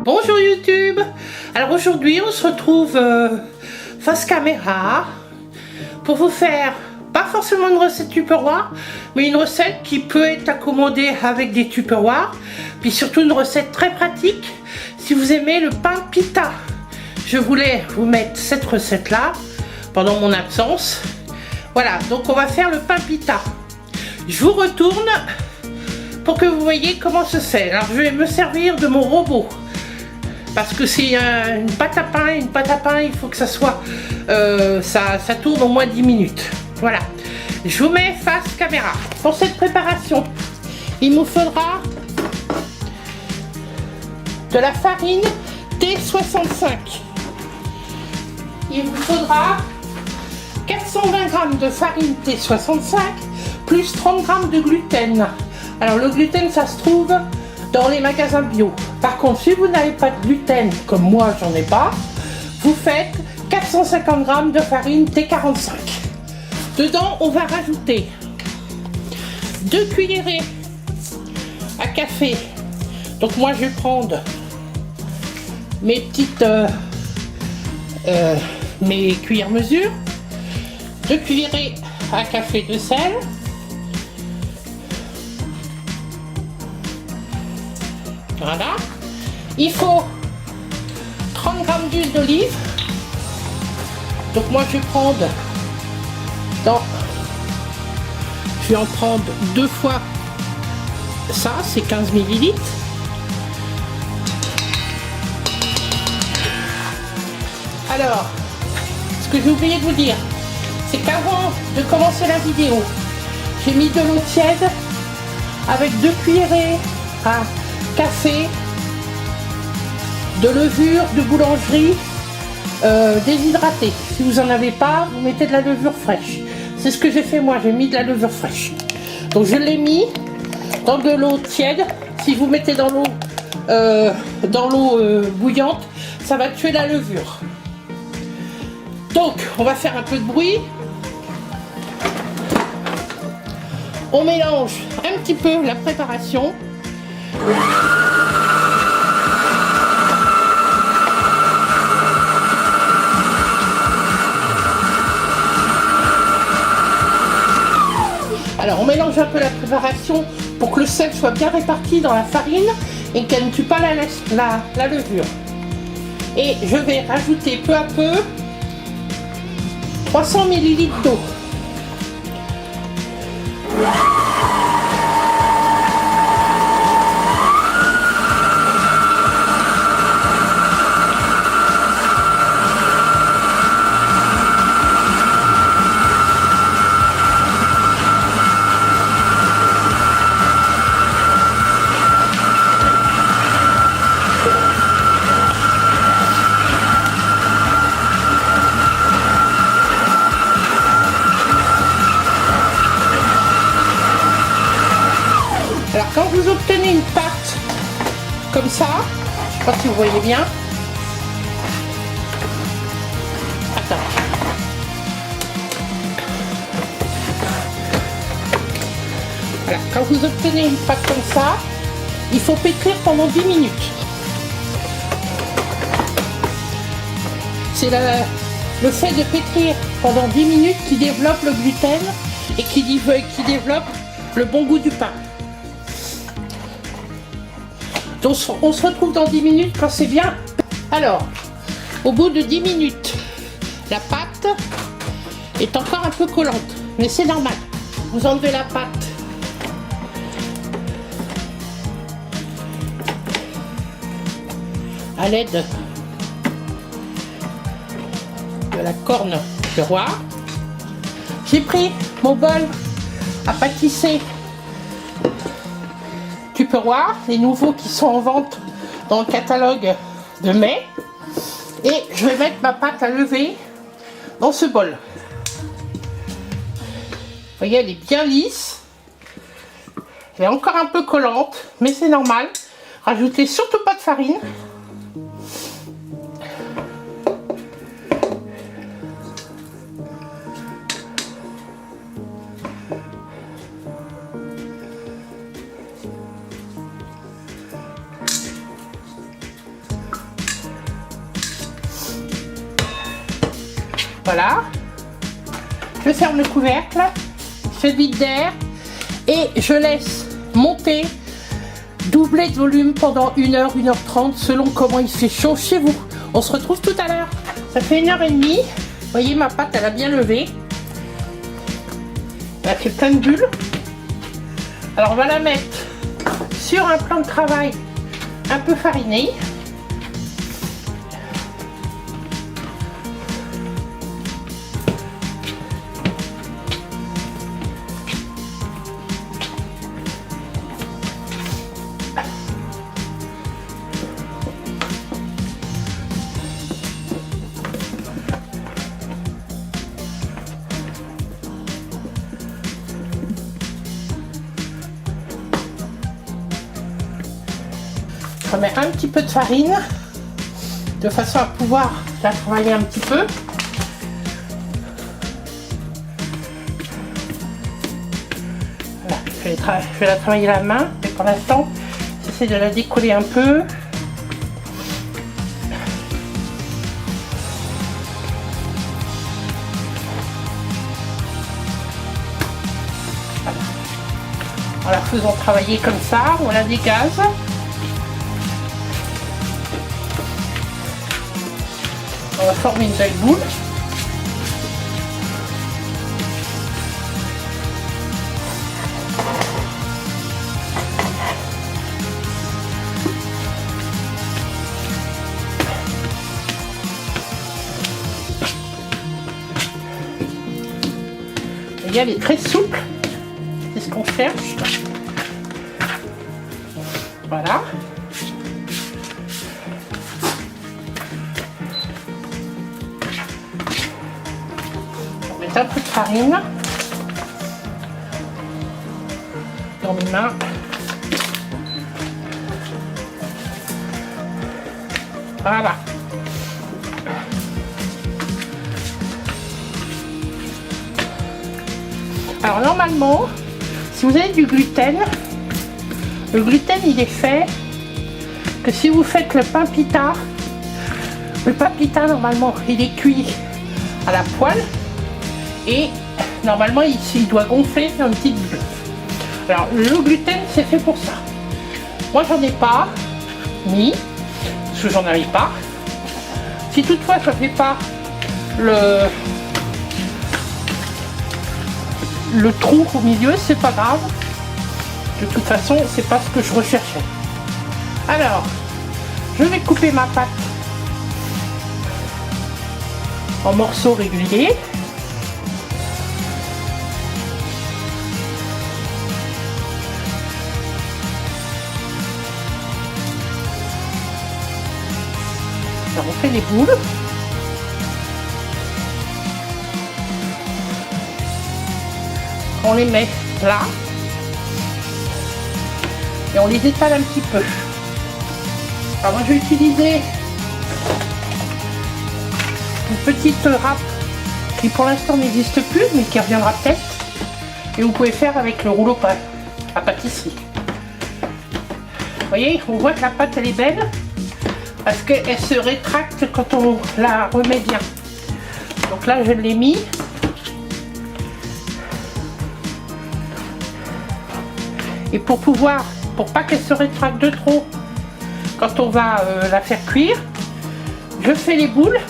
Bonjour YouTube. Alors aujourd'hui on se retrouve face caméra pour vous faire pas forcément une recette Tupperware, mais une recette qui peut être accommodée avec des Tupperware, puis surtout une recette très pratique si vous aimez le pain pita. Je voulais vous mettre cette recette là pendant mon absence. Voilà, donc on va faire le pain pita. Je vous retourne pour que vous voyez comment se fait. Alors je vais me servir de mon robot parce que c'est une pâte à pain. Une pâte à pain, il faut que ça soit ça tourne au moins 10 minutes. Voilà, je vous mets face caméra. Pour cette préparation, il nous faudra de la farine T65. Il vous faudra 420 g de farine T65 plus 30 g de gluten. Alors le gluten, ça se trouve dans les magasins bio. Par contre, si vous n'avez pas de gluten, comme moi j'en ai pas, vous faites 450 g de farine T45. Dedans, on va rajouter 2 cuillerées à café. Donc moi je vais prendre mes petites mes cuillères mesure, 2 cuillerées à café de sel, voilà. Il faut 30 g d'huile d'olive. Donc moi je vais prendre je vais en prendre 2 fois ça, c'est 15 ml. Alors, ce que j'ai oublié de vous dire, c'est qu'avant de commencer la vidéo, j'ai mis de l'eau tiède avec 2 cuillerées à café de levure de boulangerie déshydratée. Si vous n'en avez pas, vous mettez de la levure fraîche. C'est ce que j'ai fait moi, j'ai mis de la levure fraîche. Donc je l'ai mis dans de l'eau tiède. Si vous mettez dans l'eau bouillante, ça va tuer la levure. Donc on va faire un peu de bruit. On mélange un petit peu la préparation. Alors on mélange un peu la préparation pour que le sel soit bien réparti dans la farine et qu'elle ne tue pas la levure. Et je vais rajouter peu à peu 300 ml d'eau. Alors quand vous obtenez une pâte comme ça, je ne sais pas si vous voyez bien. Attends. Voilà, quand vous obtenez une pâte comme ça, il faut pétrir pendant 10 minutes. C'est le fait de pétrir pendant 10 minutes qui développe le gluten et qui développe le bon goût du pain. Donc on se retrouve dans 10 minutes quand c'est bien. Alors, au bout de 10 minutes, la pâte est encore un peu collante, mais c'est normal. Vous enlevez la pâte à l'aide de la corne de roi. J'ai pris mon bol à pâtisser Tupperware, les nouveaux qui sont en vente dans le catalogue de mai, et je vais mettre ma pâte à lever dans ce bol. Vous voyez, elle est bien lisse, elle est encore un peu collante, mais c'est normal. Rajoutez surtout pas de farine. Voilà. Je ferme le couvercle, je fais vide d'air et je laisse monter, doubler de volume pendant 1h, 1h30 selon comment il fait chaud chez vous. On se retrouve tout à l'heure. Ça fait 1h30. Vous voyez, ma pâte, elle a bien levé. Elle a fait plein de bulles. Alors on va la mettre sur un plan de travail un peu fariné. Je mets un petit peu de farine de façon à pouvoir la travailler un petit peu. Voilà, je vais la travailler à la main, mais pour l'instant, j'essaie de la décoller un peu. Voilà. En la faisant travailler comme ça, on la dégaze. On va former une belle boule. Et elle est très souple. C'est ce qu'on cherche. Voilà. Un peu de farine dans mes mains. Voilà. Alors normalement, si vous avez du gluten, le gluten il est fait que si vous faites le pain pita normalement il est cuit à la poêle. Et normalement il doit gonfler dans une petite bulle. Alors le gluten c'est fait pour ça. Moi j'en ai pas mis parce que j'en avais pas. Si toutefois je ne fais pas le trou au milieu, c'est pas grave. De toute façon c'est pas ce que je recherchais. Alors je vais couper ma pâte en morceaux réguliers. Alors on fait les boules. On les met là. Et on les étale un petit peu. Alors moi je vais utiliser une petite râpe qui pour l'instant n'existe plus mais qui reviendra peut-être. Et vous pouvez faire avec le rouleau à pâtisserie. Vous voyez, on voit que la pâte elle est belle. Parce qu'elle se rétracte quand on la remet bien. Donc là je l'ai mis. Et pour pas qu'elle se rétracte de trop quand on va la faire cuire, je fais les boules,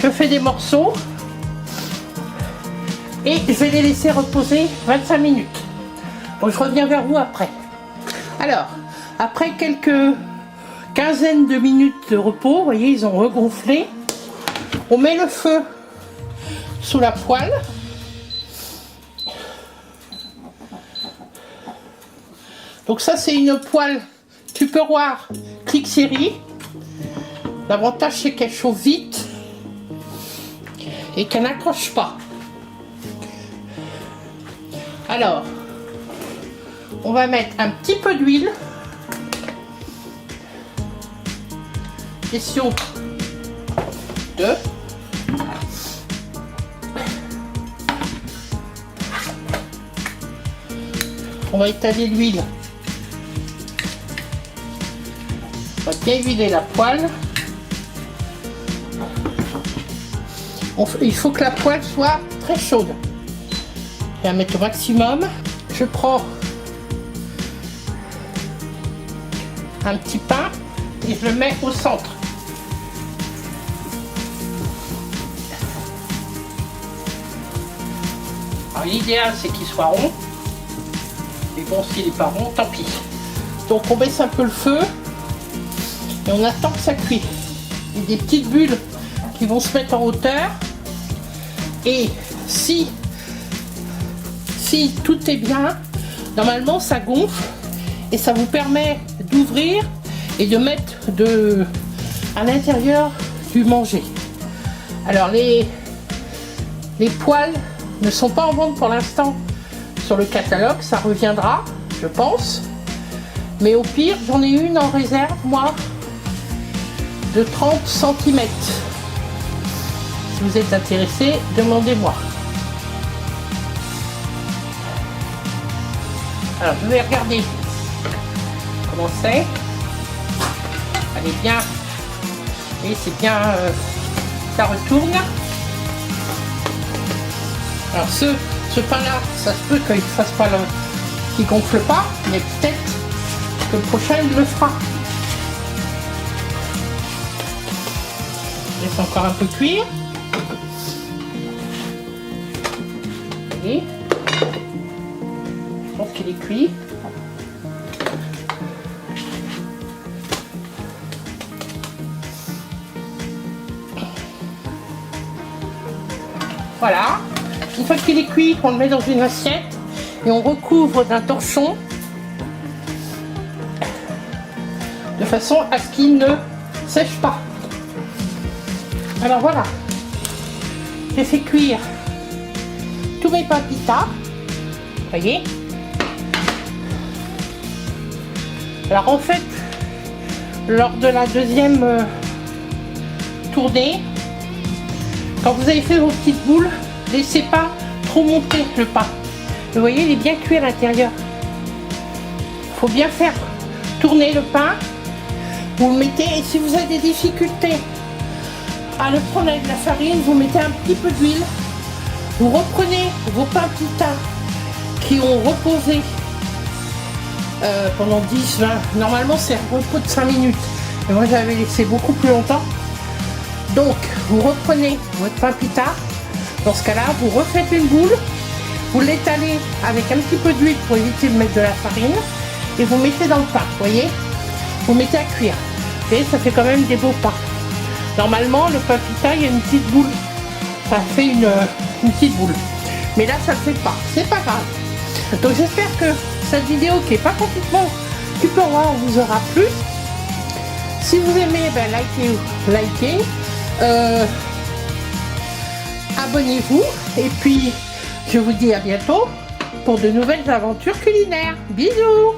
je fais des morceaux et je vais les laisser reposer 25 minutes. Donc je reviens vers vous après. Alors, après quelques quinzaine de minutes de repos, vous voyez ils ont regonflé. On met le feu sous la poêle. Donc ça c'est une poêle Tupperware Click Série. L'avantage c'est qu'elle chauffe vite et qu'elle n'accroche pas. Alors on va mettre un petit peu d'huile. Question 2. On va étaler l'huile. On va bien huiler la poêle. il faut que la poêle soit très chaude. Je vais la mettre au maximum. Je prends un petit pain et je le mets au centre. Alors l'idéal c'est qu'il soit rond. Mais bon, s'il n'est pas rond, tant pis. Donc on baisse un peu le feu et on attend que ça cuise. Il y a des petites bulles qui vont se mettre en hauteur. Et si tout est bien, normalement ça gonfle et ça vous permet d'ouvrir et de mettre à l'intérieur du manger. Alors les poêles ne sont pas en vente pour l'instant sur le catalogue, ça reviendra, je pense. Mais au pire, j'en ai une en réserve, moi, de 30 cm. Si vous êtes intéressé, demandez-moi. Alors, je vais regarder comment c'est. Elle est bien. Et c'est bien. Ça retourne. Alors, ce pain-là, ça se peut qu'il ne fasse pas qu'il gonfle pas, mais peut-être que le prochain il le fera. Je laisse encore un peu cuire. Et je pense qu'il est cuit. Voilà. Une fois qu'il est cuit, on le met dans une assiette et on recouvre d'un torchon de façon à ce qu'il ne sèche pas. Alors voilà, j'ai fait cuire tous mes papitas, vous voyez. Alors en fait, lors de la deuxième tournée, quand vous avez fait vos petites boules, laissez pas trop monter le pain. Vous voyez, il est bien cuit à l'intérieur. Il faut bien faire tourner le pain. Vous le mettez, et si vous avez des difficultés à le prendre avec de la farine, vous mettez un petit peu d'huile. Vous reprenez vos papitas qui ont reposé pendant 10-20. Normalement, c'est un repos de 5 minutes. Et moi, j'avais laissé beaucoup plus longtemps. Donc, vous reprenez votre papita. Dans ce cas-là, vous refaites une boule, vous l'étalez avec un petit peu d'huile pour éviter de mettre de la farine et vous mettez dans le pain, vous voyez. Vous mettez à cuire. Et ça fait quand même des beaux pains. Normalement, le pain pita, il y a une petite boule. Ça fait une petite boule. Mais là, ça ne le fait pas. C'est pas grave. Donc, j'espère que cette vidéo, qui n'est pas complètement tupperware, vous aura plu. Si vous aimez, ben, likez. Abonnez-vous. Et puis, je vous dis à bientôt pour de nouvelles aventures culinaires. Bisous!